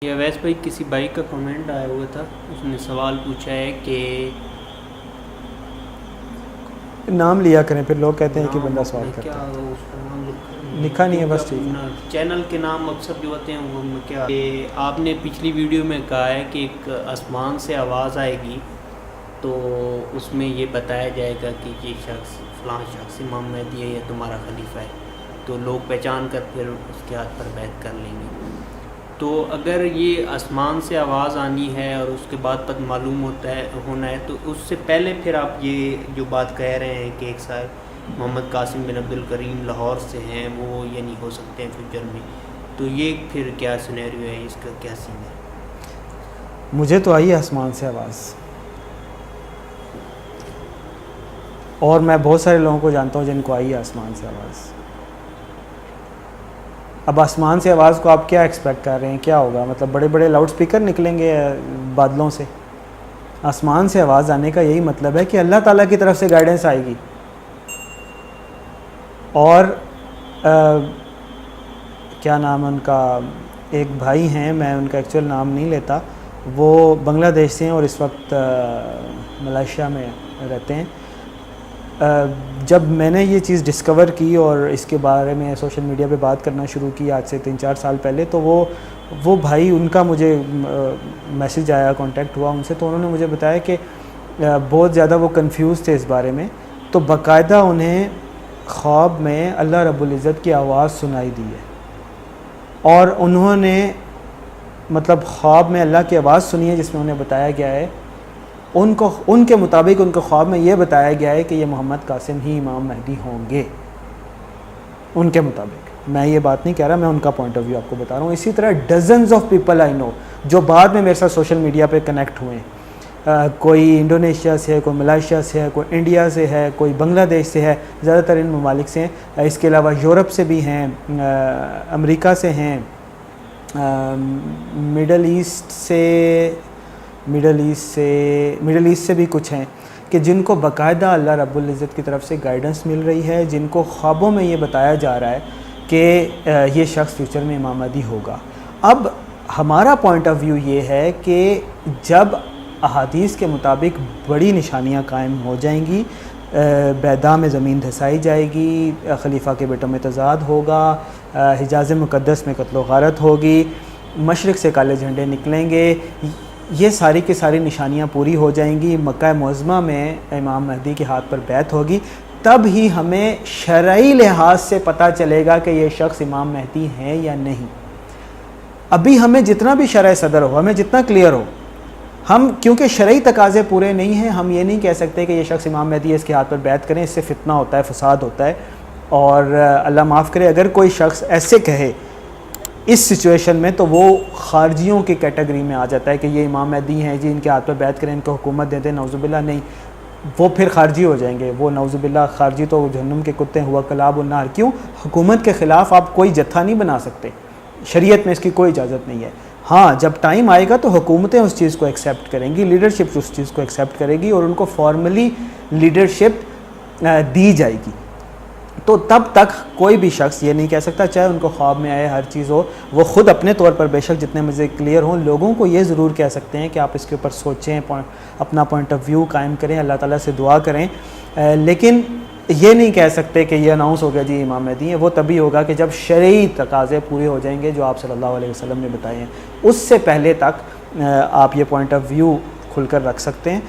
یہ ویس بھائی کسی بھائی کا کمنٹ آیا ہوا تھا، اس نے سوال پوچھا ہے کہ نام لیا کریں، پھر لوگ کہتے ہیں کہ نام بندہ سوال اپنے کرتا کیا ہے. اس کا نام لکھا نہیں ہے، کیونکہ بس ٹھیک ہے. اپنا چینل کے نام اکثر جو ہوتے ہیں وہ کیا کہ آپ نے پچھلی ویڈیو میں کہا ہے کہ ایک آسمان سے آواز آئے گی تو اس میں یہ بتایا جائے گا کہ یہ شخص فلاں شخص امام مہدی ہے یا تمہارا خلیفہ ہے، تو لوگ پہچان کر پھر اس کے ہاتھ پر بیعت کر لیں گے. تو اگر یہ آسمان سے آواز آنی ہے اور اس کے بعد پتہ معلوم ہونا ہے، تو اس سے پہلے پھر آپ یہ جو بات کہہ رہے ہیں کہ ایک صاحب محمد قاسم بن عبد الکریم لاہور سے ہیں، وہ یہ نہیں ہو سکتے ہیں فیوچر میں، تو یہ پھر کیا سینیریو ہے، اس کا کیا سین ہے؟ مجھے تو آئی آسمان سے آواز، اور میں بہت سارے لوگوں کو جانتا ہوں جن کو آئی آسمان سے آواز. اب آسمان سے آواز کو آپ کیا ایکسپیکٹ کر رہے ہیں؟ کیا ہوگا؟ مطلب بڑے بڑے لاؤڈ سپیکر نکلیں گے بادلوں سے؟ آسمان سے آواز آنے کا یہی مطلب ہے کہ اللہ تعالیٰ کی طرف سے گائیڈنس آئے گی. اور کیا نام ان کا، ایک بھائی ہیں، میں ان کا ایکچوئل نام نہیں لیتا، وہ بنگلہ دیش سے ہیں اور اس وقت ملائیشیا میں رہتے ہیں. جب میں نے یہ چیز ڈسکور کی اور اس کے بارے میں سوشل میڈیا پہ بات کرنا شروع کی آج سے 3-4 سال پہلے، تو وہ بھائی، ان کا مجھے میسج آیا، کانٹیکٹ ہوا ان سے، تو انہوں نے مجھے بتایا کہ بہت زیادہ وہ کنفیوز تھے اس بارے میں. تو باقاعدہ انہیں خواب میں اللہ رب العزت کی آواز سنائی دی ہے، اور انہوں نے مطلب خواب میں اللہ کی آواز سنی ہے جس میں انہیں بتایا گیا ہے، ان کے مطابق ان کو خواب میں یہ بتایا گیا ہے کہ یہ محمد قاسم ہی امام مہدی ہوں گے. ان کے مطابق، میں یہ بات نہیں کہہ رہا، میں ان کا پوائنٹ آف ویو آپ کو بتا رہا ہوں. اسی طرح ڈزنز آف پیپل آئی نو جو بعد میں میرے ساتھ سوشل میڈیا پہ کنیکٹ ہوئے ہیں، کوئی انڈونیشیا سے ہے، کوئی ملائیشیا سے ہے، کوئی انڈیا سے ہے، کوئی بنگلہ دیش سے ہے، زیادہ تر ان ممالک سے ہیں. اس کے علاوہ یورپ سے بھی ہیں، امریکہ سے ہیں، مڈل ایسٹ سے بھی کچھ ہیں، کہ جن کو باقاعدہ اللہ رب العزت کی طرف سے گائیڈنس مل رہی ہے، جن کو خوابوں میں یہ بتایا جا رہا ہے کہ یہ شخص فیوچر میں امام مہدی ہوگا. اب ہمارا پوائنٹ آف ویو یہ ہے کہ جب احادیث کے مطابق بڑی نشانیاں قائم ہو جائیں گی، بیضاء میں زمین دھسائی جائے گی، خلیفہ کے بیٹوں میں تضاد ہوگا، حجاز مقدس میں قتل و غارت ہوگی، مشرق سے کالے جھنڈے نکلیں گے، یہ ساری کی ساری نشانیاں پوری ہو جائیں گی، مکہ معظمہ میں امام مہدی کے ہاتھ پر بیعت ہوگی، تب ہی ہمیں شرعی لحاظ سے پتہ چلے گا کہ یہ شخص امام مہدی ہیں یا نہیں. ابھی ہمیں جتنا بھی شرع صدر ہو، ہمیں جتنا کلیئر ہو، ہم کیونکہ شرعی تقاضے پورے نہیں ہیں، ہم یہ نہیں کہہ سکتے کہ یہ شخص امام مہدی ہے، اس کے ہاتھ پر بیعت کریں، اس سے فتنہ ہوتا ہے، فساد ہوتا ہے. اور اللہ معاف کرے اگر کوئی شخص ایسے کہے اس سچویشن میں، تو وہ خارجیوں کی کیٹیگری میں آ جاتا ہے کہ یہ امام مہدی ہیں جی، ان کے ہاتھ پر بیعت کریں، ان کو حکومت دے دیں. نعوذ باللہ، نہیں، وہ پھر خارجی ہو جائیں گے. وہ نعوذ باللہ خارجی تو جہنم کے کتے، ہوا کلاب النار. کیوں؟ حکومت کے خلاف آپ کوئی جتھا نہیں بنا سکتے، شریعت میں اس کی کوئی اجازت نہیں ہے. ہاں، جب ٹائم آئے گا تو حکومتیں اس چیز کو ایکسیپٹ کریں گی، لیڈرشپ اس چیز کو ایکسیپٹ کرے گی اور ان کو فارملی لیڈرشپ دی جائے گی. تو تب تک کوئی بھی شخص یہ نہیں کہہ سکتا، چاہے ان کو خواب میں آئے، ہر چیز ہو، وہ خود اپنے طور پر بے شک جتنے مزے کلیئر ہوں، لوگوں کو یہ ضرور کہہ سکتے ہیں کہ آپ اس کے اوپر سوچیں، اپنا پوائنٹ آف ویو قائم کریں، اللہ تعالیٰ سے دعا کریں. لیکن یہ نہیں کہہ سکتے کہ یہ اناؤنس ہو گیا جی امام مہدی ہیں. وہ تبھی ہوگا کہ جب شرعی تقاضے پورے ہو جائیں گے جو آپ صلی اللہ علیہ وسلم نے بتائے ہیں. اس سے پہلے تک آپ یہ پوائنٹ آف ویو کھل کر رکھ سکتے ہیں.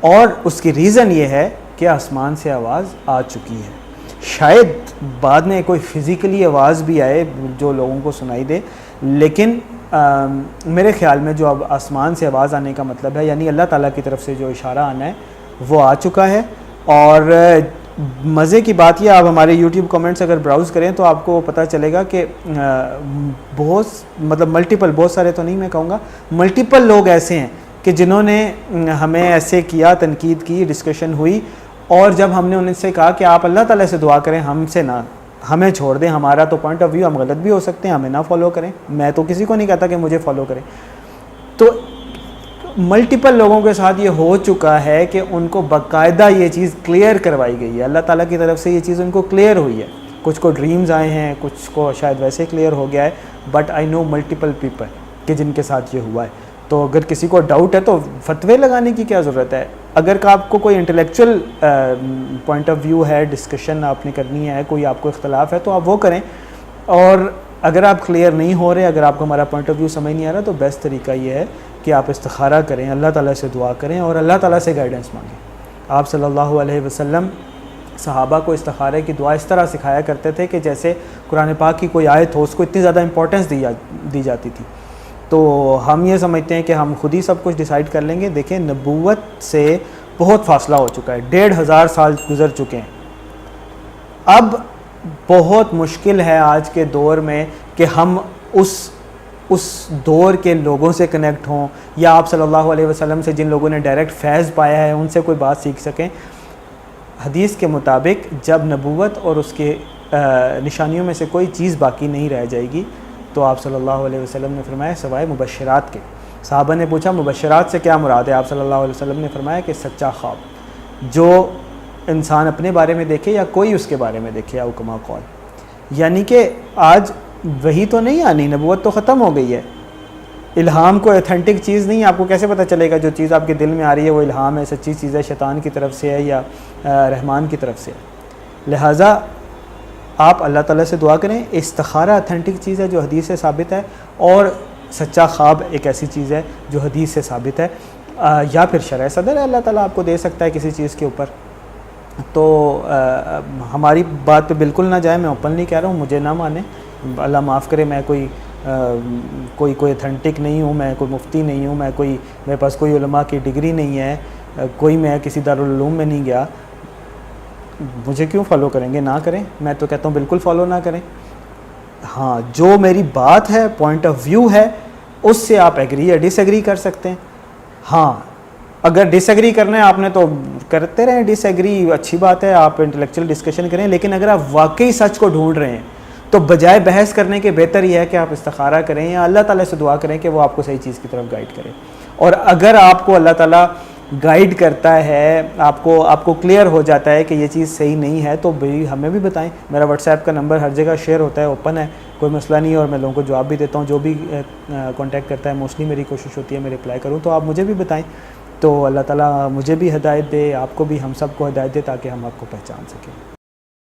اور اس کی ریزن یہ ہے کہ آسمان سے آواز آ چکی ہے. شاید بعد میں کوئی فزیکلی آواز بھی آئے جو لوگوں کو سنائی دے، لیکن میرے خیال میں جو اب آسمان سے آواز آنے کا مطلب ہے، یعنی اللہ تعالیٰ کی طرف سے جو اشارہ آنا ہے، وہ آ چکا ہے. اور مزے کی بات یہ، آپ ہمارے یوٹیوب کمنٹس اگر براؤز کریں تو آپ کو پتہ چلے گا کہ بہت سارے تو نہیں میں کہوں گا، ملٹیپل لوگ ایسے ہیں کہ جنہوں نے ہمیں ایسے کیا، تنقید کی، ڈسکشن ہوئی، اور جب ہم نے ان سے کہا کہ آپ اللہ تعالیٰ سے دعا کریں، ہم سے نہ، ہمیں چھوڑ دیں، ہمارا تو پوائنٹ آف ویو، ہم غلط بھی ہو سکتے ہیں، ہمیں نہ فالو کریں. میں تو کسی کو نہیں کہتا کہ مجھے فالو کریں. تو ملٹیپل لوگوں کے ساتھ یہ ہو چکا ہے کہ ان کو باقاعدہ یہ چیز کلیئر کروائی گئی ہے، اللہ تعالیٰ کی طرف سے یہ چیز ان کو کلیئر ہوئی ہے. کچھ کو ڈریمز آئے ہیں، کچھ کو شاید ویسے کلیئر ہو گیا ہے، but I know multiple people کہ جن کے ساتھ یہ ہوا ہے. تو اگر کسی کو ڈاؤٹ ہے تو فتوے لگانے کی کیا ضرورت ہے. اگر آپ کو کوئی انٹلیکچوئل پوائنٹ آف ویو ہے, ڈسکشن آپ نے کرنی ہے, کوئی آپ کو اختلاف ہے تو آپ وہ کریں. اور اگر آپ کلیئر نہیں ہو رہے, اگر آپ کو ہمارا پوائنٹ آف ویو سمجھ نہیں آ رہا, تو بیسٹ طریقہ یہ ہے کہ آپ استخارہ کریں, اللہ تعالیٰ سے دعا کریں اور اللہ تعالیٰ سے گائیڈنس مانگیں. آپ صلی اللہ علیہ وسلم صحابہ کو استخارے کی دعا اس طرح سکھایا کرتے تھے کہ جیسے قرآن پاک کی کوئی آیت ہو, اس کو اتنی زیادہ امپورٹنس دی جاتی تھی. تو ہم یہ سمجھتے ہیں کہ ہم خود ہی سب کچھ ڈیسائیڈ کر لیں گے. دیکھیں نبوت سے بہت فاصلہ ہو چکا ہے, 1500 سال گزر چکے ہیں. اب بہت مشکل ہے آج کے دور میں کہ ہم اس دور کے لوگوں سے کنیکٹ ہوں, یا آپ صلی اللہ علیہ وسلم سے جن لوگوں نے ڈائریکٹ فیض پایا ہے ان سے کوئی بات سیکھ سکیں. حدیث کے مطابق جب نبوت اور اس کے نشانیوں میں سے کوئی چیز باقی نہیں رہ جائے گی تو آپ صلی اللہ علیہ وسلم نے فرمایا سوائے مبشرات کے. صحابہ نے پوچھا مبشرات سے کیا مراد ہے؟ آپ صلی اللہ علیہ وسلم نے فرمایا کہ سچا خواب, جو انسان اپنے بارے میں دیکھے یا کوئی اس کے بارے میں دیکھے, او کما قال. یعنی کہ آج وہی تو نہیں آنی, نبوت تو ختم ہو گئی ہے. الہام کو ایتھنٹک چیز نہیں, آپ کو کیسے پتہ چلے گا جو چیز آپ کے دل میں آ رہی ہے وہ الہام ہے, سچی چیز ہے, شیطان کی طرف سے ہے یا رحمان کی طرف سے ہے. لہٰذا آپ اللہ تعالیٰ سے دعا کریں. استخارہ ایتھنٹک چیز ہے جو حدیث سے ثابت ہے, اور سچا خواب ایک ایسی چیز ہے جو حدیث سے ثابت ہے, یا پھر شرع صدر ہے, اللہ تعالیٰ آپ کو دے سکتا ہے کسی چیز کے اوپر. تو ہماری بات پہ بالکل نہ جائیں, میں اوپنلی کہہ رہا ہوں, مجھے نہ مانیں, اللہ معاف کرے. میں کوئی ایتھنٹک نہیں ہوں, میں کوئی مفتی نہیں ہوں, میرے پاس کوئی علماء کی ڈگری نہیں ہے, میں کسی دارالعلوم میں نہیں گیا. مجھے کیوں فالو کریں گے؟ نہ کریں. میں تو کہتا ہوں بالکل فالو نہ کریں. ہاں جو میری بات ہے, پوائنٹ آف ویو ہے, اس سے آپ ایگری یا ڈس ایگری کر سکتے ہیں. ہاں اگر ڈس ایگری کرنا ہے آپ نے تو کرتے رہیں, ڈس ایگری اچھی بات ہے, آپ انٹلیکچوئل ڈسکشن کریں. لیکن اگر آپ واقعی سچ کو ڈھونڈ رہے ہیں تو بجائے بحث کرنے کے بہتر یہ ہے کہ آپ استخارہ کریں یا اللہ تعالیٰ سے دعا کریں کہ وہ آپ کو صحیح چیز کی طرف گائیڈ کرے. اور اگر آپ کو اللہ تعالیٰ گائیڈ کرتا ہے, آپ کو کلیئر ہو جاتا ہے کہ یہ چیز صحیح نہیں ہے, تو بھی ہمیں بھی بتائیں. میرا واٹس ایپ کا نمبر ہر جگہ شیئر ہوتا ہے, اوپن ہے, کوئی مسئلہ نہیں ہے, اور میں لوگوں کو جواب بھی دیتا ہوں. جو بھی کانٹیکٹ کرتا ہے موسٹلی میری کوشش ہوتی ہے میں رپلائی کروں, تو آپ مجھے بھی بتائیں. تو اللہ تعالیٰ مجھے بھی ہدایت دے, آپ کو بھی, ہم سب کو ہدایت دے, تاکہ ہم آپ کو پہچان سکیں.